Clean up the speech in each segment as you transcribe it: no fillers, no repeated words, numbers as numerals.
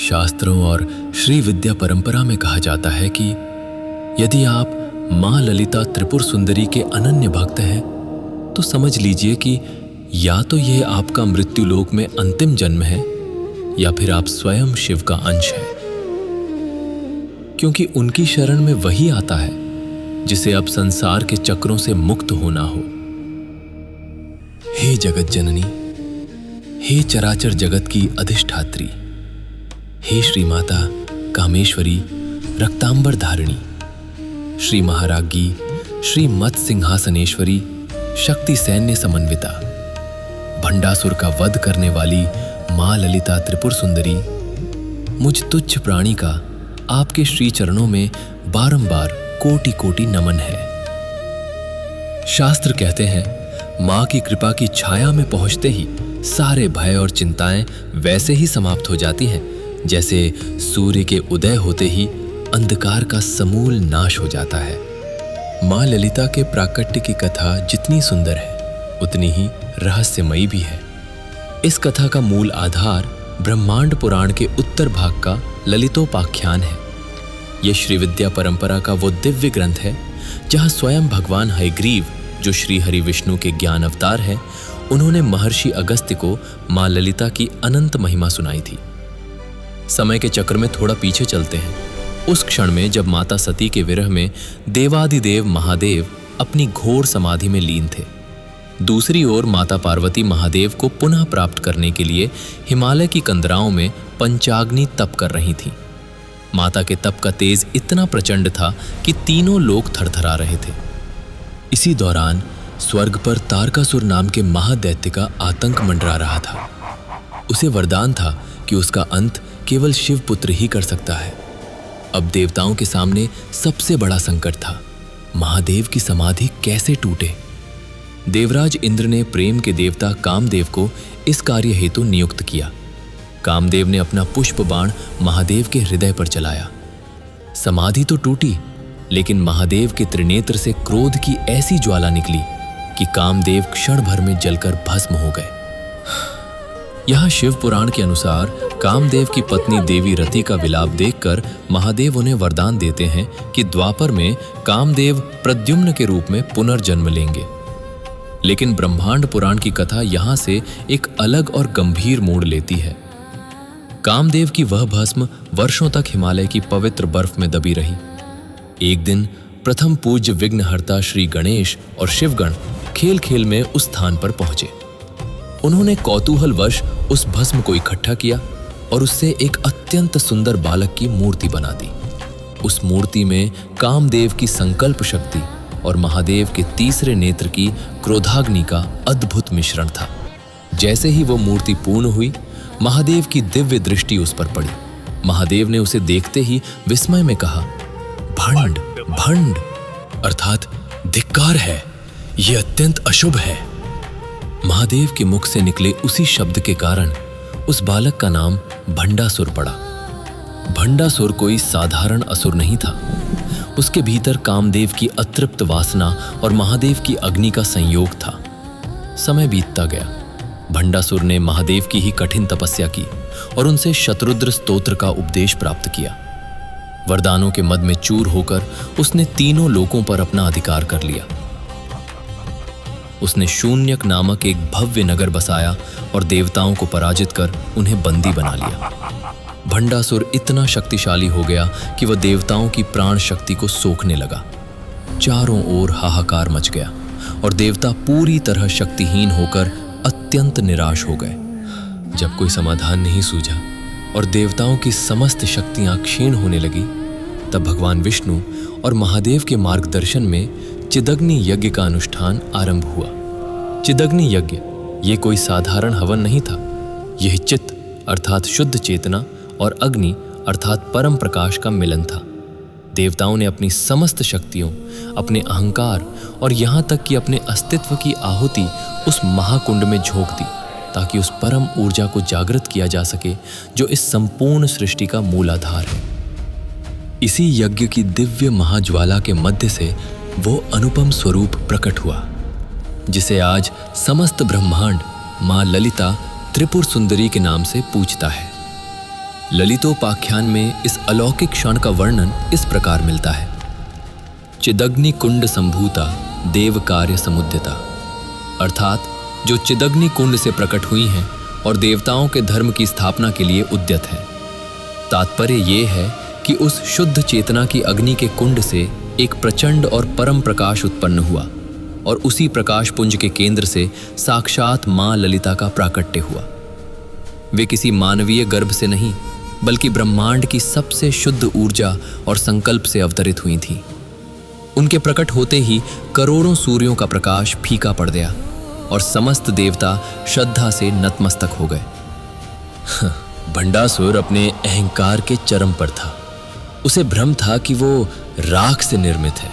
शास्त्रों और श्री विद्या परंपरा में कहा जाता है कि यदि आप मां ललिता त्रिपुर सुंदरी के अनन्य भक्त हैं तो समझ लीजिए कि या तो ये आपका मृत्युलोक में अंतिम जन्म है या फिर आप स्वयं शिव का अंश हैं, क्योंकि उनकी शरण में वही आता है जिसे अब संसार के चक्रों से मुक्त होना हो। हे जगत जननी, हे चराचर जगत की अधिष्ठात्री, हे श्री माता कामेश्वरी रक्तांबर धारिणी, श्री महाराज्ञी, श्री मत सिंहासनेश्वरी, शक्ति सैन्य समन्विता, भंडासुर का वध करने वाली मां ललिता त्रिपुर सुंदरी, मुझ तुच्छ प्राणी का आपके श्री चरणों में बारंबार कोटि कोटि नमन है। शास्त्र कहते हैं मां की कृपा की छाया में पहुंचते ही सारे भय और चिंताएं वैसे ही समाप्त हो जाती हैं जैसे सूर्य के उदय होते ही अंधकार का समूल नाश हो जाता है। मां ललिता के प्राकट्य की कथा जितनी सुंदर है उतनी ही रहस्यमयी भी है। इस कथा का मूल आधार ब्रह्मांड पुराण के उत्तर भाग का ललितोपाख्यान है। यह श्री विद्या परंपरा का वो दिव्य ग्रंथ है जहां स्वयं भगवान हयग्रीव, जो श्री हरि विष्णु के ज्ञान अवतार हैं, उन्होंने महर्षि अगस्त्य को मां ललिता की अनंत महिमा सुनाई थी। समय के चक्र में थोड़ा पीछे चलते हैं, उस क्षण में जब माता सती के विरह में देवादिदेव महादेव अपनी घोर समाधि में लीन थे। दूसरी ओर माता पार्वती महादेव को पुनः प्राप्त करने के लिए हिमालय की कंदराओं में पंचाग्नि तप कर रही थीं। माता के तप का तेज इतना प्रचंड था कि तीनों लोग थरथरा रहे थे। इसी दौरान स्वर्ग पर तारकासुर नाम के महादैत्य का आतंक मंडरा रहा था। उसे वरदान था कि उसका अंत केवल शिव पुत्र ही कर सकता है। अब देवताओं के सामने सबसे बड़ा संकट था, महादेव की समाधि कैसे टूटे। देवराज इंद्र ने प्रेम के देवता कामदेव को इस कार्य हेतु नियुक्त किया। कामदेव ने अपना पुष्प बाण महादेव के हृदय पर चलाया। समाधि तो टूटी, लेकिन महादेव के त्रिनेत्र से क्रोध की ऐसी ज्वाला निकली कि कामदेव क्षण भर में जलकर भस्म हो गए। यहां शिव पुराण के अनुसार कामदेव की पत्नी देवी रति का विलाप देखकर महादेव उन्हें वरदान देते हैं कि द्वापर में कामदेव प्रद्युम्न के रूप में पुनर्जन्म लेंगे। लेकिन ब्रह्मांड पुराण की कथा यहां से एक अलग और गंभीर मोड़ लेती है। कामदेव की वह भस्म वर्षों तक हिमालय की पवित्र बर्फ में दबी रही। एक दिन प्रथम पूज्य विघ्नहर्ता श्री गणेश और शिवगण खेल खेल में उस स्थान पर पहुंचे। उन्होंने कौतूहलवश उस भस्म को इकट्ठा किया और उससे एक अत्यंत सुंदर बालक की मूर्ति बना दी। उस मूर्ति में कामदेव की संकल्प शक्ति और महादेव के तीसरे नेत्र की क्रोधाग्नि का अद्भुत मिश्रण था। जैसे ही वो मूर्ति पूर्ण हुई, महादेव की दिव्य दृष्टि उस पर पड़ी। महादेव ने उसे देखते ही विस्मय में कहा, भंड भंड अर्थात धिक्कार है, यह अत्यंत अशुभ है। महादेव के मुख से निकले उसी शब्द के कारण उस बालक का नाम भंडासुर पड़ा। भंडासुर कोई साधारण असुर नहीं था। उसके भीतर कामदेव की अतृप्त वासना और महादेव की अग्नि का संयोग था। समय बीतता गया। भंडासुर ने महादेव की ही कठिन तपस्या की और उनसे शतरुद्र स्तोत्र का उपदेश प्राप्त किया। वरदानों के मद में चूर होकर उसने तीनों लोकों पर अपना अधिकार कर लिया। उसने शून्यक नामक एक भव्य नगर बसाया और देवताओं को पराजित कर उन्हें बंदी बना लिया। भंडासुर इतना शक्तिशाली हो गया कि वह देवताओं की प्राण शक्ति को सोखने लगा। चारों ओर हाहाकार मच गया और देवता पूरी तरह शक्तिहीन होकर अत्यंत निराश हो गए। जब कोई समाधान नहीं सूझा और देवताओं की समस्त शक्तियां क्षीण होने लगी, तब भगवान विष्णु और महादेव के मार्गदर्शन में चिदग्नि यज्ञ का अनुष्ठान आरंभ हुआ। चिदग्नि यज्ञ ये कोई साधारण हवन नहीं था। यह चित्त अर्थात शुद्ध चेतना और अग्नि अर्थात परम प्रकाश का मिलन था। देवताओं ने अपनी समस्त शक्तियों, अपने अहंकार और यहाँ तक कि अपने अस्तित्व की आहुति उस महाकुंड में झोंक दी ताकि उस परम ऊर्जा को जागृत किया जा सके जो इस संपूर्ण सृष्टि का मूल आधार है। इसी यज्ञ की दिव्य महाज्वाला के मध्य से वो अनुपम स्वरूप प्रकट हुआ जिसे आज समस्त ब्रह्मांड मां ललिता त्रिपुर सुंदरी के नाम से पूजता है। ललितोपाख्यान में इस अलौकिक क्षण का वर्णन इस प्रकार मिलता है। चिदग्नि कुंड संभूता देव कार्य समुद्यता, अर्थात जो चिदग्नि कुंड से प्रकट हुई हैं और देवताओं के धर्म की स्थापना के लिए उद्यत है। तात्पर्य ये है कि उस शुद्ध चेतना की अग्नि के कुंड से एक प्रचंड और परम प्रकाश उत्पन्न हुआ और उसी प्रकाश पुंज के केंद्र से साक्षात मां ललिता का प्राकट्य हुआ। वे किसी मानवीय गर्भ से नहीं बल्कि ब्रह्मांड की सबसे शुद्ध ऊर्जा और संकल्प से अवतरित हुई थीं। उनके प्रकट होते ही करोड़ों सूर्यों का प्रकाश फीका पड़ गया और समस्त देवता श्रद्धा से नतमस्तक हो गए। भंडासुर अपने अहंकार के चरम पर था। उसे भ्रम था कि वो राख से निर्मित है,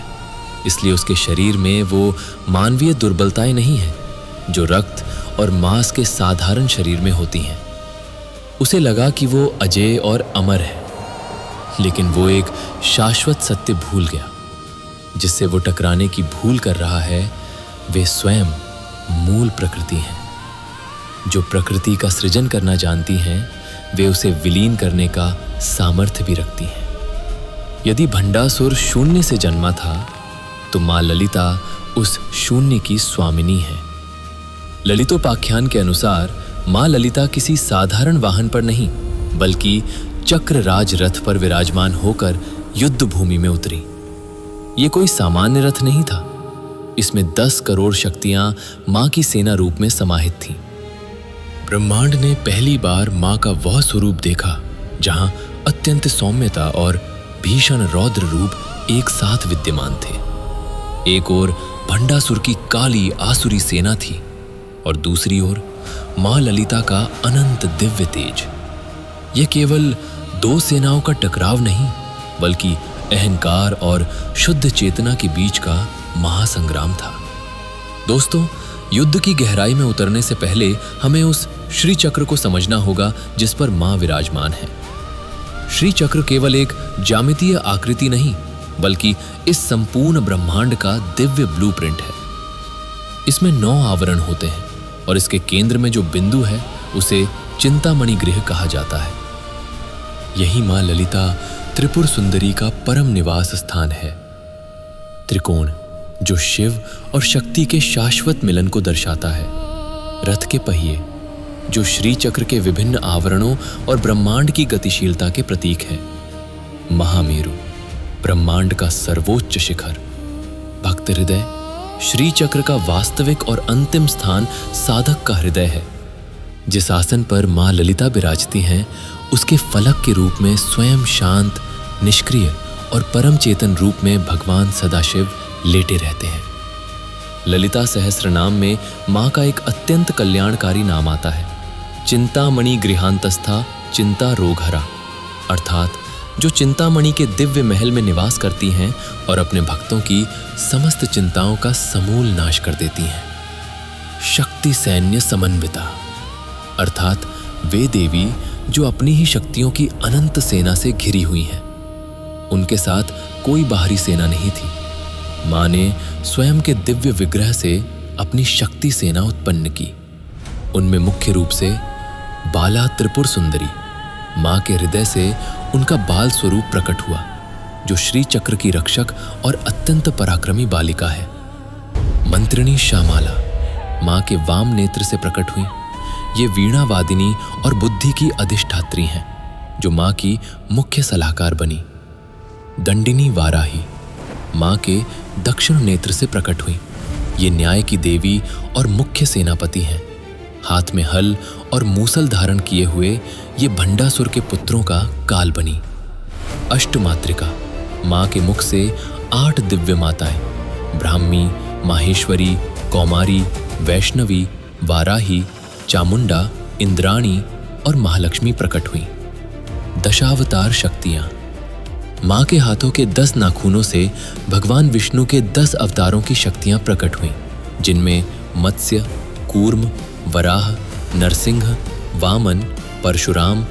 इसलिए उसके शरीर में वो मानवीय दुर्बलताएं नहीं हैं जो रक्त और मांस के साधारण शरीर में होती हैं। उसे लगा कि वो अजेय और अमर है, लेकिन वो एक शाश्वत सत्य भूल गया। जिससे वो टकराने की भूल कर रहा है वे स्वयं मूल प्रकृति हैं। जो प्रकृति का सृजन करना जानती हैं वे उसे विलीन करने का सामर्थ्य भी रखती हैं। यदि भंडासुर शून्य से जन्मा था तो मां ललिता उस शून्य की स्वामिनी है। ललितोपाख्यान के अनुसार मां ललिता किसी साधारण वाहन पर नहीं बल्कि चक्रराज रथ पर विराजमान होकर युद्ध भूमि में उतरी। ये कोई सामान्य रथ नहीं था। इसमें 10 करोड़ शक्तियां मां की सेना रूप में समाहित थीं। ब्रह्मांड ने पहली बार मां का वह स्वरूप देखा जहां अत्यंत सौम्यता और भीषण रौद्र रूप एक साथ विद्यमान थे। एक ओर भंडासुर की काली आसुरी सेना थी और दूसरी ओर मां ललिता का अनंत दिव्य तेज। यह केवल 2 सेनाओं का टकराव नहीं बल्कि अहंकार और शुद्ध चेतना के बीच का महासंग्राम था। दोस्तों, युद्ध की गहराई में उतरने से पहले हमें उस श्री चक्र को समझना होगा जिस पर मां विराजमान है। श्री चक्र केवल एक ज्यामितीय आकृति नहीं बल्कि इस संपूर्ण ब्रह्मांड का दिव्य ब्लूप्रिंट है। इसमें 9 आवरण होते हैं और इसके केंद्र में जो बिंदु है उसे चिंतामणि गृह कहा जाता है। यही मां ललिता त्रिपुर सुंदरी का परम निवास स्थान है। त्रिकोण जो शिव और शक्ति के शाश्वत मिलन को दर्शाता है। रथ के पहिए जो श्री चक्र के विभिन्न आवरणों और ब्रह्मांड की गतिशीलता के प्रतीक है। महामेरु ब्रह्मांड का सर्वोच्च शिखर। भक्त हृदय श्री चक्र का वास्तविक और अंतिम स्थान साधक का हृदय है। जिस आसन पर मां ललिता विराजती हैं उसके फलक के रूप में स्वयं शांत, निष्क्रिय और परम चेतन रूप में भगवान सदाशिव लेटे रहते हैं। ललिता सहस्त्र नाम में मां का एक अत्यंत कल्याणकारी नाम आता है, चिंतामणि गृहांतस्था चिंता रोगहरा, अर्थात जो चिंतामणि के दिव्य महल में निवास करती हैं और अपने भक्तों की समस्त चिंताओं का समूल नाश कर देती हैं। शक्ति सैन्य समन्विता, अर्थात वे देवी जो अपनी ही शक्तियों की अनंत सेना से घिरी हुई हैं। उनके साथ कोई बाहरी सेना नहीं थी। मां ने स्वयं के दिव्य विग्रह से अपनी शक्ति सेना उत्पन्न की। उनमें मुख्य रूप से बाला त्रिपुर सुंदरी, मां के हृदय से उनका बाल स्वरूप प्रकट हुआ जो श्री चक्र की रक्षक और अत्यंत पराक्रमी बालिका है। मंत्रिणी श्यामाला मां के वाम नेत्र से प्रकट हुई। ये वीणा वादिनी और बुद्धि की अधिष्ठात्री हैं जो मां की मुख्य सलाहकार बनी। दंडिनी वाराही मां के दक्षिण नेत्र से प्रकट हुई। ये न्याय की देवी और मुख्य सेनापति हैं। हाथ में हल और मूसल धारण किए हुए ये भंडासुर के पुत्रों का काल बनी। अष्टमात्रिका मां के मुख से 8 दिव्य माताएं ब्राह्मी, माहेश्वरी, कौमारी, वैष्णवी, वाराही, चामुंडा, इंद्राणी और महालक्ष्मी प्रकट हुई। दशावतार शक्तियां मां के हाथों के 10 नाखूनों से भगवान विष्णु के 10 अवतारों की शक्तियां प्रकट हुईं, जिनमें मत्स्य, कूर्म, वराह, नरसिंह, वामन, परशुराम,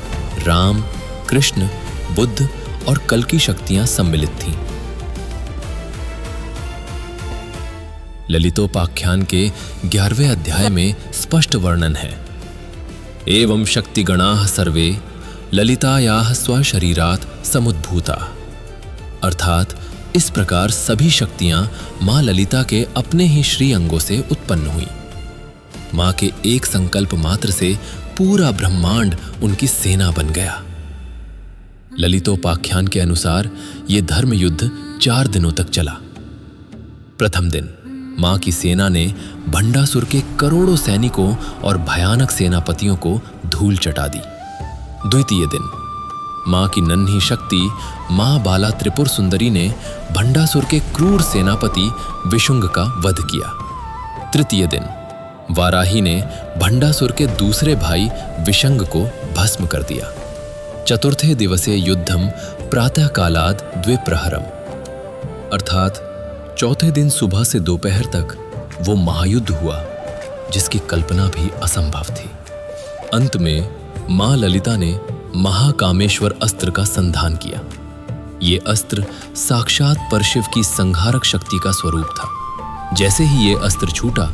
राम, कृष्ण, बुद्ध और कल की शक्तियां सम्मिलित थीं। ललितोपाख्यान के 11वें अध्याय में स्पष्ट वर्णन है। एवं शक्तिगणाः सर्वे ललितायाः स्वशरीरात् समुद्भूता, अर्थात इस प्रकार सभी शक्तियां मां ललिता के अपने ही श्री अंगों से उत्पन्न हुई। मां के एक संकल्प मात्र से पूरा ब्रह्मांड उनकी सेना बन गया। ललितोपाख्यान के अनुसार यह धर्म युद्ध 4 दिनों तक चला। प्रथम दिन मां की सेना ने भंडासुर के करोड़ों सैनिकों और भयानक सेनापतियों को धूल चटा दी। द्वितीय दिन मां की नन्ही शक्ति मां बाला त्रिपुर सुंदरी ने भंडासुर के क्रूर सेनापति विशुंग का वध किया। तृतीय दिन वाराही ने भंडासुर के दूसरे भाई विशंग को भस्म कर दिया। चतुर्थे दिवसे युद्धम प्रातः कालाद द्विप्रहरम, अर्थात चौथे दिन सुबह से दोपहर तक वो महायुद्ध हुआ जिसकी कल्पना भी असंभव थी। अंत में मां ललिता ने महाकामेश्वर अस्त्र का संधान किया। ये अस्त्र साक्षात परशिव की संहारक शक्ति का स्वरूप था। जैसे ही ये अस्त्र छूटा,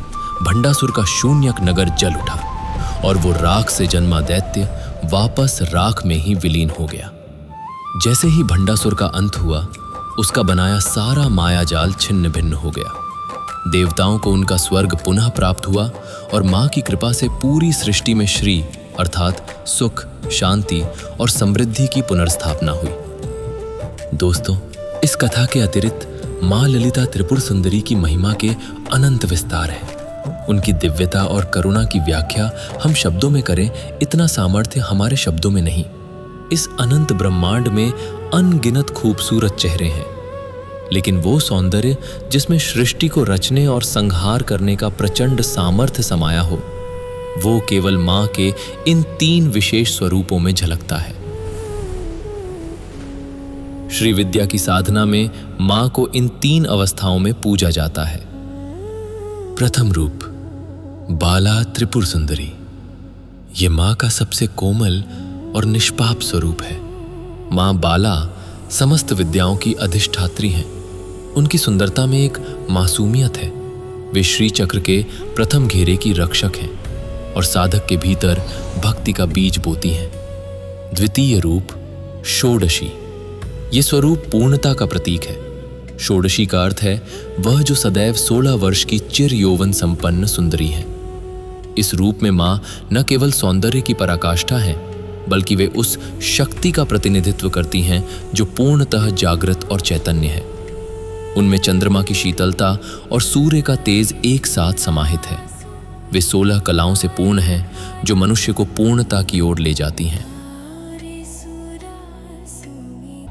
भंडासुर का शून्यक नगर जल उठा और वो राख से जन्मा दैत्य वापस राख में ही विलीन हो गया। जैसे ही भंडासुर का अंत हुआ, उसका बनाया सारा मायाजाल छिन्न भिन्न हो गया। देवताओं को उनका स्वर्ग पुनः प्राप्त हुआ और मां की कृपा से पूरी सृष्टि में श्री अर्थात सुख, शांति और समृद्धि की पुनर्स्थापना हुई। दोस्तों, इस कथा के अतिरिक्त मां ललिता त्रिपुर सुंदरी की महिमा के अनंत विस्तार है। उनकी दिव्यता और करुणा की व्याख्या हम शब्दों में करें, इतना सामर्थ्य हमारे शब्दों में नहीं। इस अनंत ब्रह्मांड में अनगिनत खूबसूरत चेहरे हैं, लेकिन वो सौंदर्य जिसमें सृष्टि को रचने और संहार करने का प्रचंड सामर्थ्य समाया हो, वो केवल मां के इन 3 विशेष स्वरूपों में झलकता है। श्री विद्या की साधना में मां को इन 3 अवस्थाओं में पूजा जाता है। प्रथम रूप बाला त्रिपुर सुंदरी। ये मां का सबसे कोमल और निष्पाप स्वरूप है। मां बाला समस्त विद्याओं की अधिष्ठात्री हैं। उनकी सुंदरता में एक मासूमियत है। वे श्री चक्र के प्रथम घेरे की रक्षक हैं और साधक के भीतर भक्ति का बीज बोती हैं। द्वितीय रूप षोडशी। ये स्वरूप पूर्णता का प्रतीक है। षोडशी का अर्थ है वह जो सदैव 16 वर्ष की चिर यौवन संपन्न सुंदरी है। इस रूप में मां न केवल सौंदर्य की पराकाष्ठा है, बल्कि वे उस शक्ति का प्रतिनिधित्व करती हैं जो पूर्णतः जागृत और चैतन्य है। उनमें चंद्रमा की शीतलता और सूर्य का तेज एक साथ समाहित है। वे 16 कलाओं से पूर्ण हैं जो मनुष्य को पूर्णता की ओर ले जाती हैं।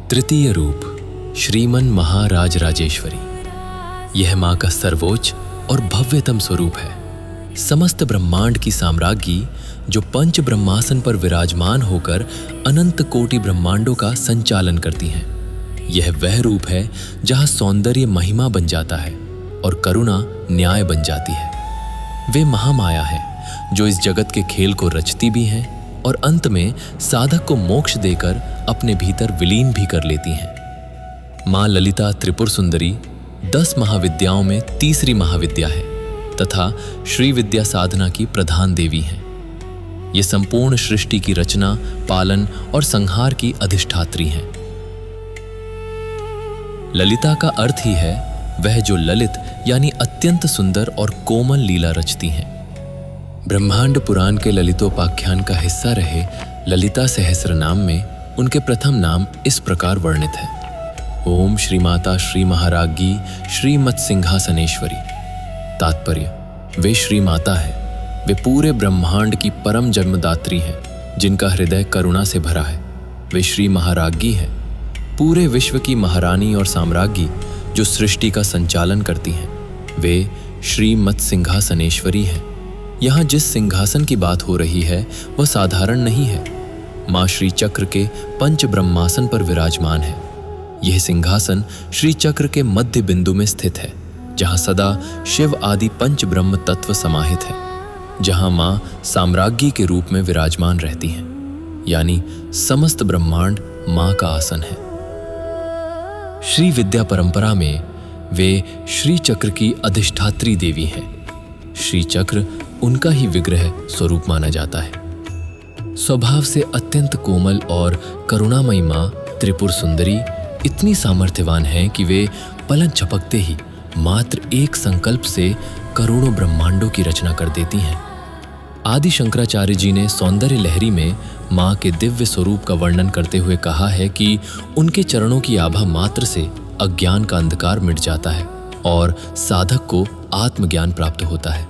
तृतीय रूप श्रीमन महाराज राजेश्वरी। यह मां का सर्वोच्च और भव्यतम स्वरूप है। समस्त ब्रह्मांड की साम्राज्ञी जो पंच ब्रह्मासन पर विराजमान होकर अनंत कोटि ब्रह्मांडों का संचालन करती हैं। यह वह रूप है जहां सौंदर्य महिमा बन जाता है और करुणा न्याय बन जाती है। वे महामाया है जो इस जगत के खेल को रचती भी हैं और अंत में साधक को मोक्ष देकर अपने भीतर विलीन भी कर लेती हैं। मां ललिता त्रिपुर सुंदरी 10 महाविद्याओं में तीसरी महाविद्या है तथा श्री विद्या साधना की प्रधान देवी हैं। ये संपूर्ण सृष्टि की रचना, पालन और संहार की अधिष्ठात्री हैं। ललिता का अर्थ ही है वह जो ललित यानी अत्यंत सुंदर और कोमल लीला रचती हैं। ब्रह्मांड पुराण के ललितोपाख्यान का हिस्सा रहे ललिता सहस्र नाम में उनके प्रथम नाम इस प्रकार वर्णित है। ओम श्री माता श्री महाराज्ञी श्रीमत् सिंहासनेश्वरी। तात्पर्य, वे श्री माता है। वे पूरे ब्रह्मांड की परम जन्मदात्री हैं जिनका हृदय करुणा से भरा है। वे श्री महाराज्ञी हैं, पूरे विश्व की महारानी और साम्राज्ञी जो सृष्टि का संचालन करती हैं। वे श्रीमत् सिंहासनेश्वरी हैं। यहाँ जिस सिंहासन की बात हो रही है वह साधारण नहीं है। माँ श्री चक्र के पंच ब्रह्मासन पर विराजमान है। यह सिंहासन श्री चक्र के मध्य बिंदु में स्थित है, जहाँ सदा शिव आदि पंच ब्रह्म तत्व समाहित है, जहाँ माँ साम्राज्ञी के रूप में विराजमान रहती हैं, यानी समस्त ब्रह्मांड माँ का आसन है। श्री विद्या परंपरा में वे श्री चक्र की अधिष्ठात्री देवी हैं। श्री चक्र उनका ही विग्रह स्वरूप माना जाता है। स्वभाव से अत्यंत कोमल और करुणामयी माँ त्रिपुर सुंदरी इतनी सामर्थ्यवान हैं कि वे पलक झपकते ही मात्र एक संकल्प से करोड़ों ब्रह्मांडों की रचना कर देती हैं। आदि शंकराचार्य जी ने सौंदर्य लहरी में माँ के दिव्य स्वरूप का वर्णन करते हुए कहा है कि उनके चरणों की आभा मात्र से अज्ञान का अंधकार मिट जाता है और साधक को आत्मज्ञान प्राप्त होता है।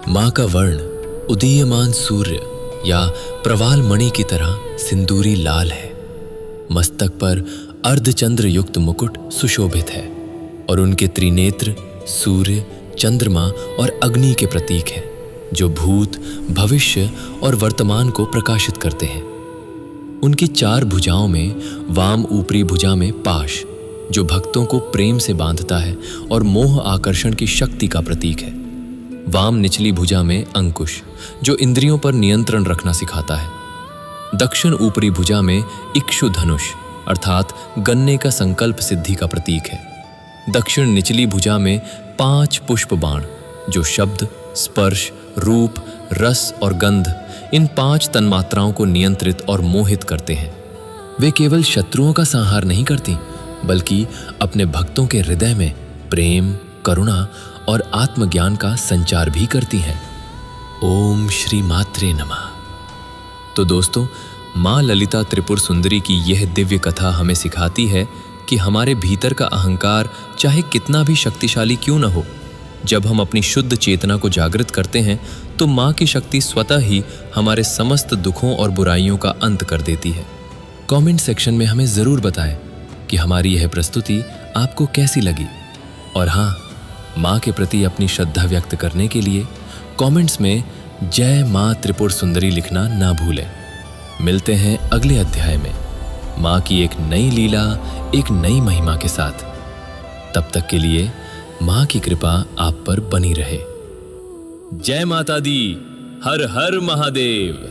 माँ का वर्ण उदीयमान सूर्य या प्रवाल मणि की तरह सिंदूरी लाल है। मस्तक पर अर्धचंद्र युक्त मुकुट सुशोभित है और उनके त्रिनेत्र सूर्य, चंद्रमा और अग्नि के प्रतीक हैं, जो भूत, भविष्य और वर्तमान को प्रकाशित करते हैं। उनकी 4 भुजाओं में वाम ऊपरी भुजा में पाश, जो भक्तों को प्रेम से बांधता है और मोह आकर्षण की शक्ति का प्रतीक है। वाम निचली भुजा में अंकुश, जो इंद्रियों पर नियंत्रण रखना सिखाता है। दक्षिण ऊपरी भुजा में इक्षु धनुष अर्थात गन्ने का संकल्प सिद्धि का प्रतीक है। दक्षिण निचली भुजा में 5 पुष्प बाण, जो शब्द, स्पर्श, रूप, रस और गंध इन 5 तन्मात्राओं को नियंत्रित और मोहित करते हैं। वे केवल शत्रुओं का संहार नहीं करती, बल्कि अपने भक्तों के हृदय में प्रेम, करुणा और आत्मज्ञान का संचार भी करती हैं। ओम श्री मात्रे नमः। तो दोस्तों, माँ ललिता त्रिपुर सुंदरी की यह दिव्य कथा हमें सिखाती है कि हमारे भीतर का अहंकार चाहे कितना भी शक्तिशाली क्यों न हो, जब हम अपनी शुद्ध चेतना को जागृत करते हैं तो माँ की शक्ति स्वतः ही हमारे समस्त दुखों और बुराइयों का अंत कर देती है। कमेंट सेक्शन में हमें ज़रूर बताएं कि हमारी यह प्रस्तुति आपको कैसी लगी। और हाँ, माँ के प्रति अपनी श्रद्धा व्यक्त करने के लिए कमेंट्स में जय माँ त्रिपुर सुंदरी लिखना ना भूलें। मिलते हैं अगले अध्याय में माँ की एक नई लीला, एक नई महिमा के साथ। तब तक के लिए माँ की कृपा आप पर बनी रहे। जय माता दी। हर हर महादेव।